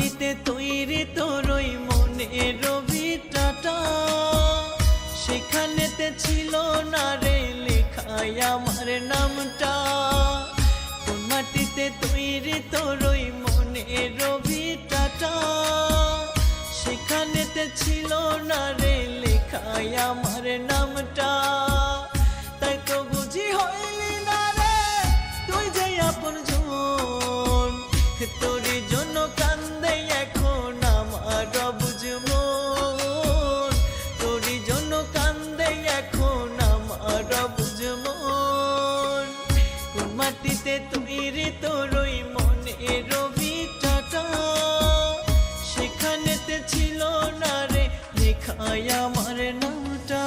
মাটিতে তৈরি তোর ওই মনের ভিটাটা, সেখানেতে ছিল না রে লেখাই আমার নামটা। কোন মাটিতে তৈরি তোর ওই মনের ভিটাটা, সেখানেতে ছিল না রে লেখাই আমার নামটা। তাই তো বুঝি হইলি না রে তুই যে আপনজন, তোরই জন্য কান্দে এখন আমার বুঝমন, তোরই জন্য কান্দে এখন আমার বুঝমন। কোন মাটিতে তৈরি তোর ওই মনের ভিটাটা, সেখানেতে ছিল না রে লেখাই আমার নামটা।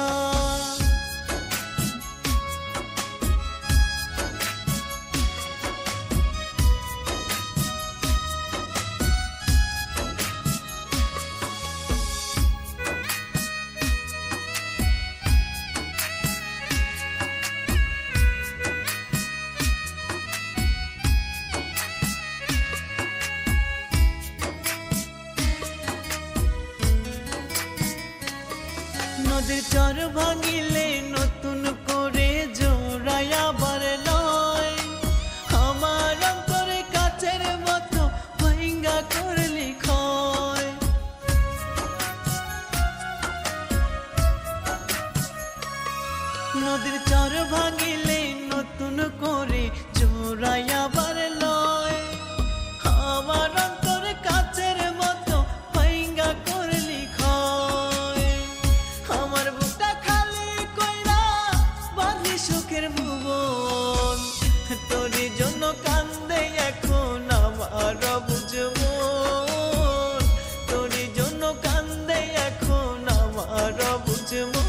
নদীর চর ভাঙিলে নতুন করে জোড়ায় আবার লয়, আমার অন্তরে কাচের মতো ভাঙ্গা করলি ক্ষয়। নদীর চর ভাঙিলে নতুন করে জোড়ায় আবার লয়, আমার অন্তরে কাচের মতো ভাঙ্গা করলি ক্ষয়। আমার বুকটা খালি কইরা বাঁধলি সুখের ভুবন, তোরই জন্য কান্দে এখন আমার বুঝমন, তোরই জন্য কান্দে এখন আমার বুঝমন।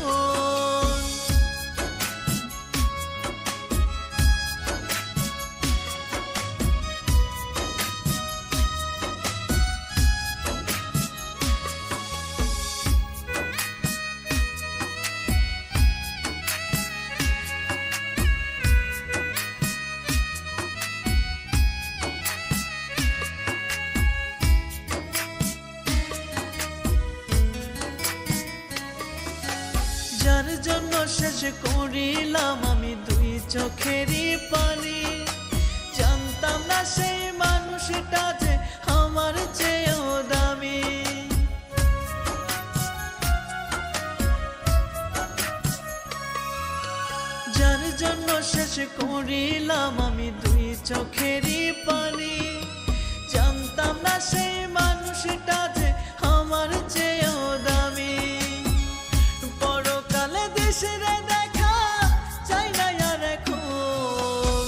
যার জন্য শেষ করিলাম আমি দুই চোখেরই পানি, জানতাম না সেই মানুষটা যে আমার চেয়েও দামি। যার জন্য শেষ করিলাম আমি দুই চোখেরই পানি, জানতাম না সেই মানুষটা যে আমার চেয়েও দামি। দেশেরে দেখা চাই না আর এখন,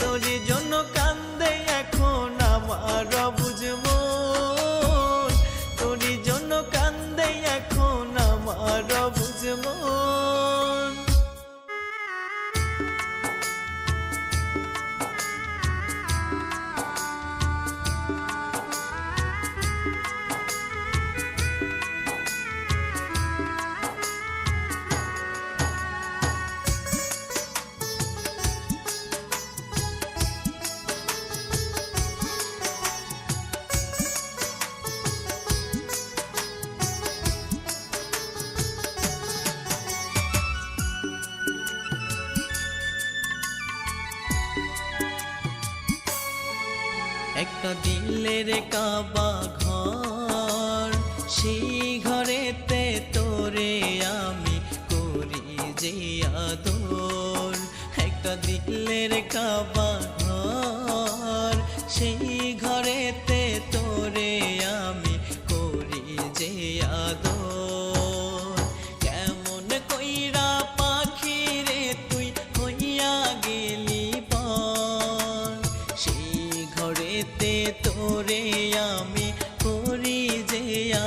তোরই জন্য কান্দে এখন আমার বুঝমন, তোরই জন্য কান্দে এখন আমার বুঝমন। একটা দিলের কাবা ঘর, সেই ঘরেতে তোরে আমি করি যে আদর। একটা দিলের কাবা ঘর, সেই ঘরেতে তোরে আমি করি যে আদর। কেমন কইরা পাখি রে তুই হইয়া গেলি পর, সেই ঘরেতে তোরে আমি করি যে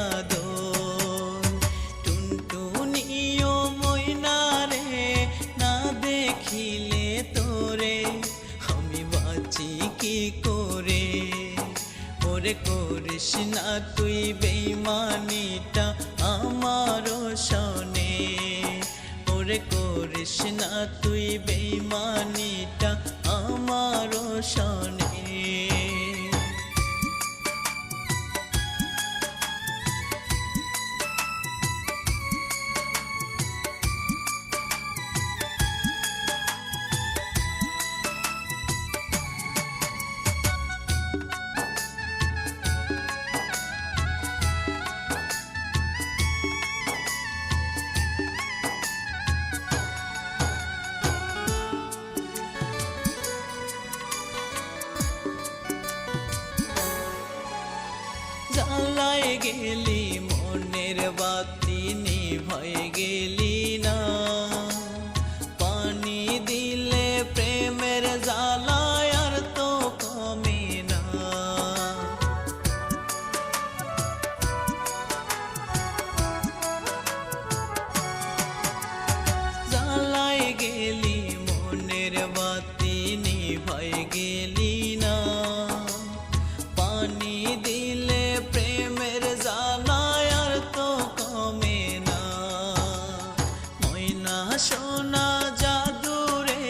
আদর। টুনটুনিও ময়না রে না দেখিলে তোরে আমি বাঁচি কি করে। ওরে করিস না তুই বেইমানিটা আমারও শোনে, ওরে করিস না তুই বেইমানিটা আমারও শোনে। জ্বালায় গেলি মনের বাতি নিভায় গেলি না, পানি দিলে প্রেমের জ্বালায় আর তো কমে না। জ্বালায় গেলি মনের বাতি নিভায় গেলি না, পানি দিলে প্রেমের জ্বালায় আর তো কমে না। ময়না সোনা জাদুরে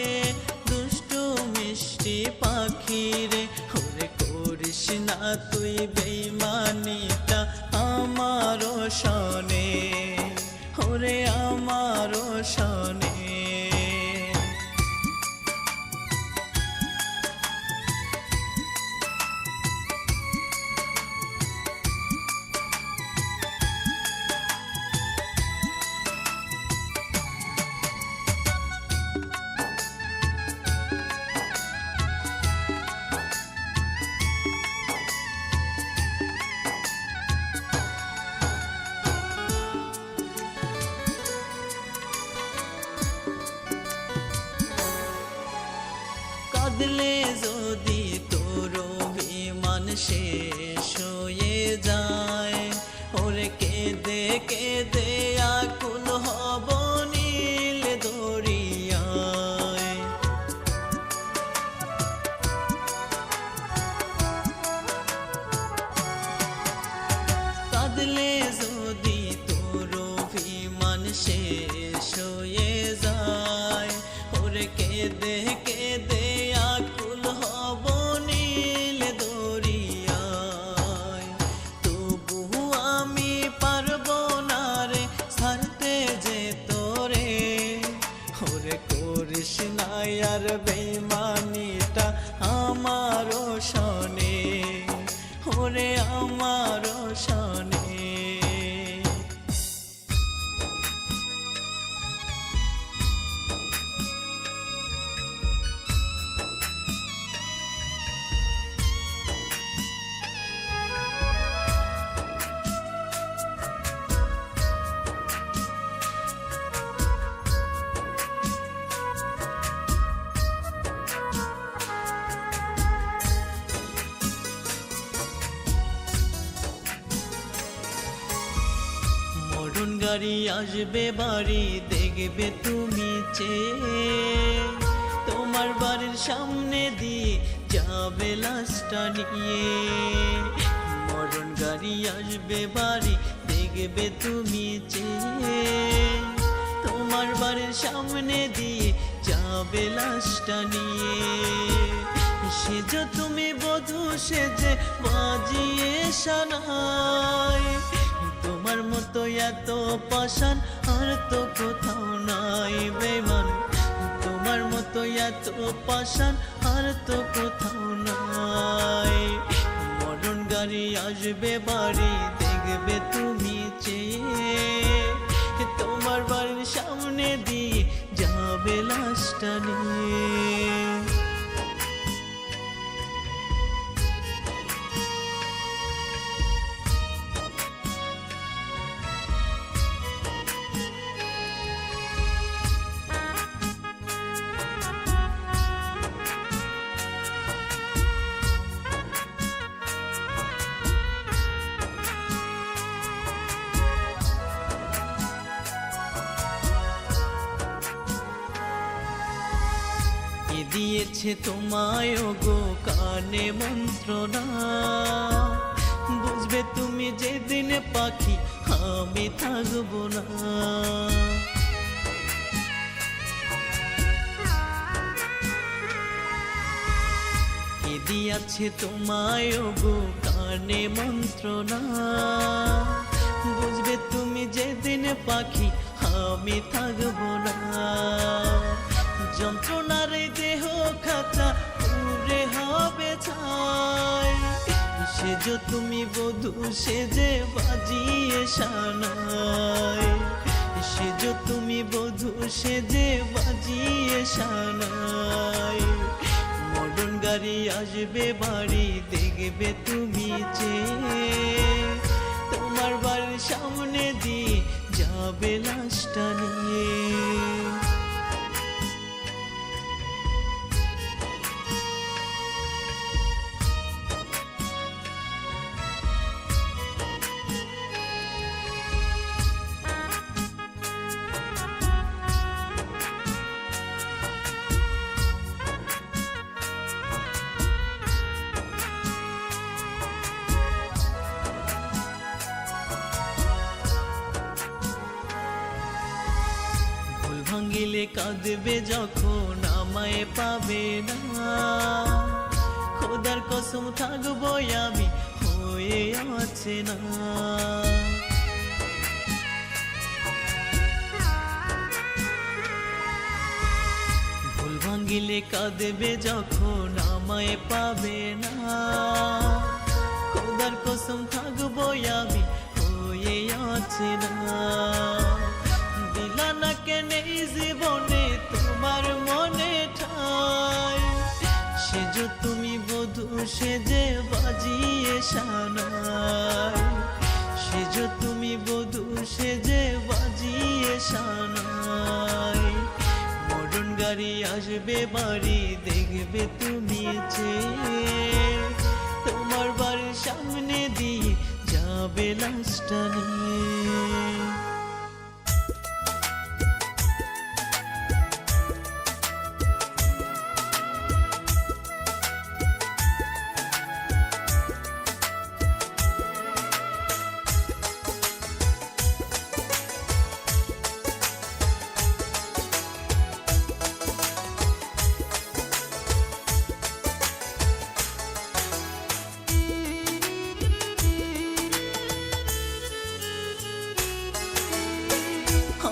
দুষ্টু মিষ্টি পাখি রে, ওরে করিস না তুই বেইমানিটা আমারও শোনে, ওরে আমারও শোনে। কাঁদলে যদি তোর অভিমান শেষ হয়ে যায়, ওরে কেঁদে কেঁদে আকুল হব নীল দরিয়ায়। কাঁদলে যদি তোর অভিমান শেষ হয়ে যায়, ওরে কেঁদে কেঁদে আকুল হব নীল দরিয়ায়। তবু আমি পারবো না রে ছাড়তে যে তোরে, ওরে করিস না আর বেইমানিটা আমারও শোনে, ওরে আমারও শোনে। মরণ গাড়ি আসবে বাড়ি দেখবে তুমি চেয়ে, তোমার বাড়ির সামনে দিয়ে যাবে লাশটা নিয়ে। মরণ গাড়ি আসবে বাড়ি দেখবে তুমি চেয়ে, তোমার বাড়ির সামনে দিয়ে যাবে লাশটা নিয়ে। সেজ তুমি বধূ সেজে বাজিয়ে সানাই, তোমার মতো এত পাষাণ আর তো কোথাও নাই বেমান, তোমার মতো এত পাষাণ আর তো কোথাও নাই। মরণ গাড়ি আসবে বাড়ি দেখবে তুমি চেয়ে, তোমার বাড়ির সামনে দিয়ে যাবে লাশটা নিয়ে। দিয়েছে তোমায় গো কানে মন্ত্রণা, বুঝবে তুমি যেদিন পাখি আমি থাকবো না। দিয়েছে তোমায় গো কানে মন্ত্রণা, বুঝবে তুমি যেদিন পাখি আমি থাকবো না। যন্ত্রণার দেহ খাঁচা পুরে হবে ছাই, সেজ তুমি বধূ সেজে বাজিয়ে সানাই, সেজ তুমি বধূ সেজে বাজিয়ে সানাই। মরণ গাড়ি আসবে বাড়ি দেখবে তুমি চেয়ে, যাবে লাশটা নিয়ে। ভাঙিলে কাঁদবে যখন আমায় পাবে না, খোদার কসম থাকবো আমি হয়ে আছে না। ভুল ভাঙিলে কাঁদবে যখন আমায় পাবে না, খোদার কসম থাকবো আমি হয়ে আছে না। দিলা না কেন এই জীবনে তোমার মনে ঠাই, সেজো তুমি বধূ সেজে বাজিয়ে শানাই, সেজো তুমি বধূ সেজে বাজিয়ে শানাই। মরণ গাড়ি আসবে বাড়ি দেখবে তুমি চেয়ে, তোমার বাড়ির সামনে দিয়ে যাবে লাশটা নিয়ে।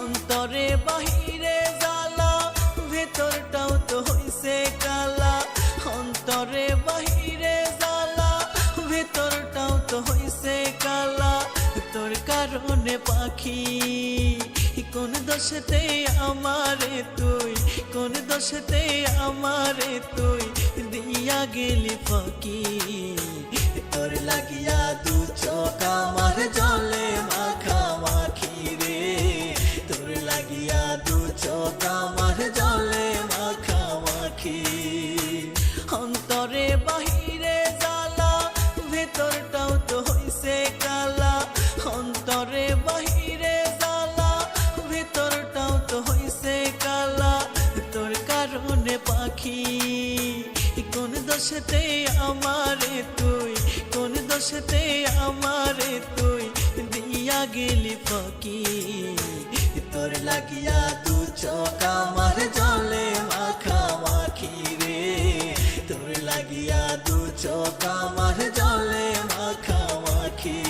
অন্তরে বাহিরে জ্বালা, ভেতরটাও তো হইছে কালা। অন্তরে বাহিরে জ্বালা, ভেতরটাও তো হইছে কালা। তোর কারণে পাখি কোন দোষেতে আমারে তুই, কোন দোষেতে আমারে তুই দিয়া গেলি ফাঁকি। তোর লাগিয়া দু চোখ আমার জলে মাখামাখি রে, তোর লাগিয়া দু চোখ আমার জলে মাখামাখি। অন্তরে বাহিরে জ্বালা, ভেতরটাও তো হইছে কালা। অন্তরে বাহিরে জ্বালা, ভেতরটাও তো হইছে কালা। তোর কারণে পাখি কোন দোষেতে আমারে তুই, কোন দোষেতে আমারে তুই দিয়া গেলি ফাঁকি। তোর লাগিয়া দু চোখ আমার জলে মাখামাখি রে, তোর লাগিয়া দু চোখ আমার জলে মাখামাখি।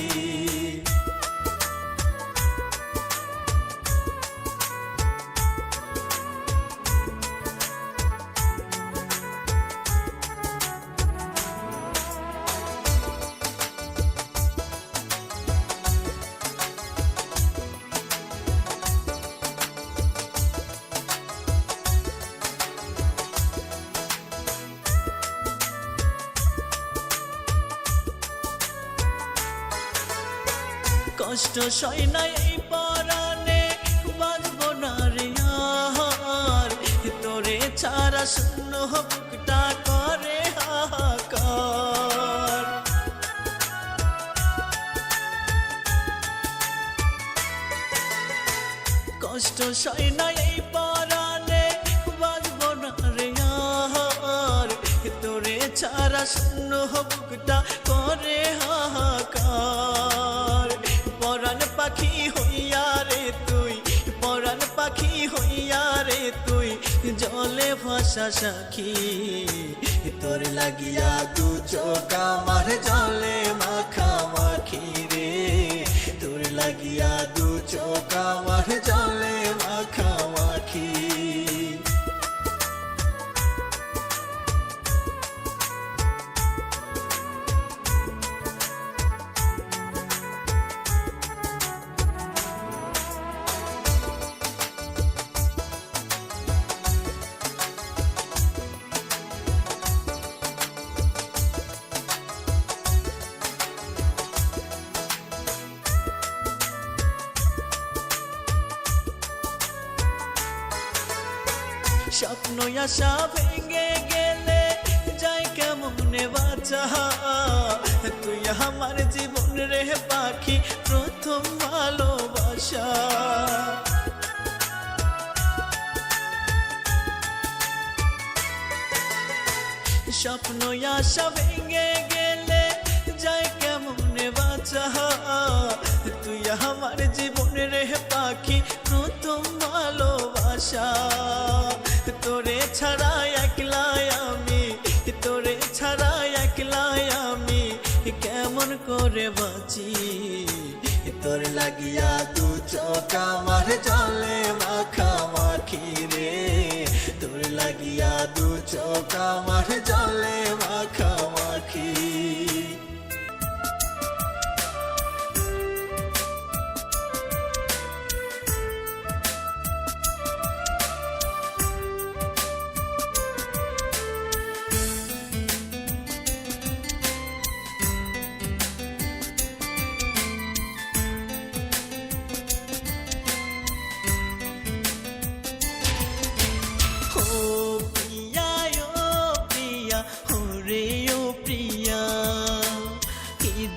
কষ্ট সয় না এই পরাণে, বাঁচব না রে আর। তোরে ছাড়া শূন্য বুকটা করে হাহাকার। কষ্ট সয় না এই পরাণে, বাঁচব না রে আর। তোরে ছাড়া শূন্য বুকটা করে হাহাকার। পরাণ পাখি হইয়া রে তুই, পরাণ পাখি হইয়া রে তুই জলে ভাসা সাক্ষী। তোর লাগিয়া দু চোখ আমার জলে মাখামাখি রে, তোর লাগিয়া দু চোখ আমার জলে মাখামাখি। স্বপ্ন আশা ভেঙে গেলে যাই কেমনে বাঁচা, তুই আমার জীবন রে পাখি প্রথম ভালোবাসা। স্বপ্ন আশা ভেঙে গেলে যাই কেমনে বাঁচা, তুই আমার জীবন রে পাখি প্রথম ভালোবাসা। তোরে ছাড়া একলাই আমি, তোরে ছাড়া একলাই আমি কেমন করে বাঁচি। তোর লাগিয়া দু চোখ আমার জলে মাখামাখি রে, তোর লাগিয়া দু চোখ আমার জলে মাখামাখি।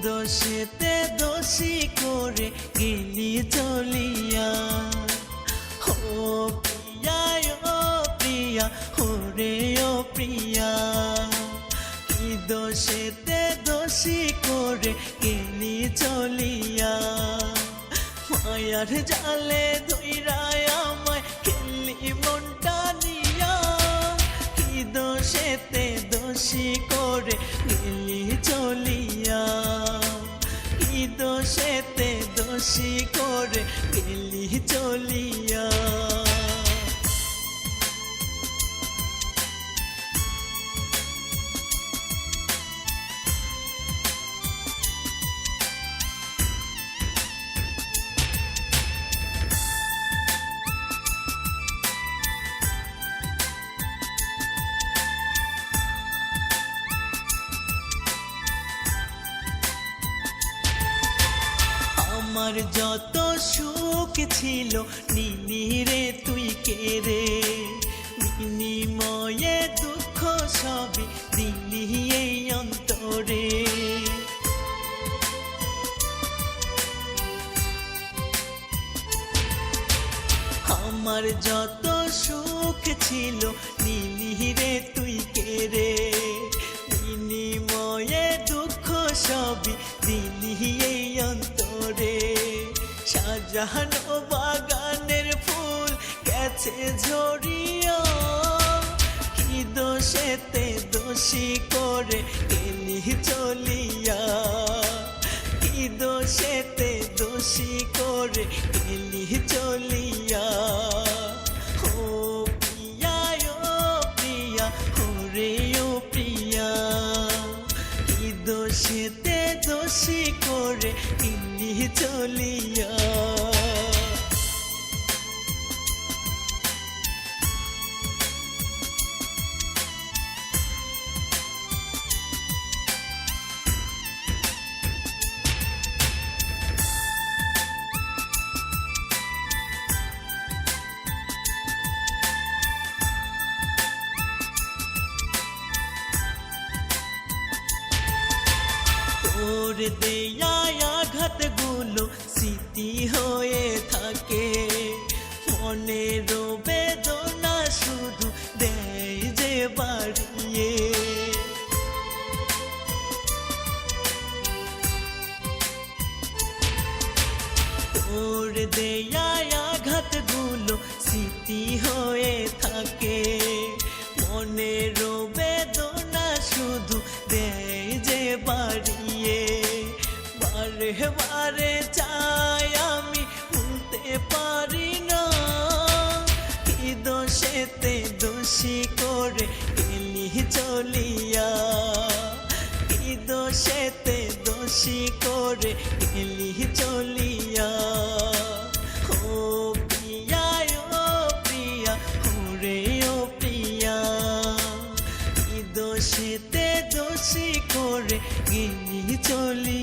দোষেতে দোষী করে গেলি চলিয়া, ও প্রিয়া ও প্রিয়া ওরে ও প্রিয়া। কি দোষেতে দোষী করে গেলি চলিয়া, মায়ার জালে ধইরায় আমায় খেললি মনটা নিয়া। কি দোষেতে দোষী করে গেলি চলিয়া, কি দোষেতে দোষী করে গেলি চলিয়া। আমার যত সুখ ছিল নিলি রে তুই কেড়ে, বিনিময়ে দুঃখ সবই দিলি এই অন্তরে। আমার যত সুখ ছিল নিলি রে তুই কেড়ে, বিনিময়ে দুঃখ সবই দিলি এই অন্তরে। সাজানো বাগানের ফুল গেছে ঝরিয়া, কি দোষেতে দোষী করে গেলি চলিয়া, কি দোষেতে দোষী করে গেলি চলিয়া। ও প্রিয়া ও প্রিয়া ওরে ও প্রিয়া, কি দোষেতে দোষী করে গেলি চলিয়া। তোর দেয়া আঘাতগুলো স্মৃতি হয়ে থাকে, মনের বেদনা শুধু দেয় যে বাড়িয়ে। তোর দেয়া আঘাতগুলো স্মৃতি হয়ে থাকে, মনের বেদনা শুধু দেয় যে বাড়িয়ে। বারে বারে চাই আমি ভুলতে পারি না, কি দোষেতে দোষী করে গেলি চলিয়া, কি দোষেতে দোষী করে গেলি চলিয়া। ও প্রিয়া ও প্রিয়া ওরে ও প্রিয়া, কি দোষেতে দোষী করে গেলি চলিয়া।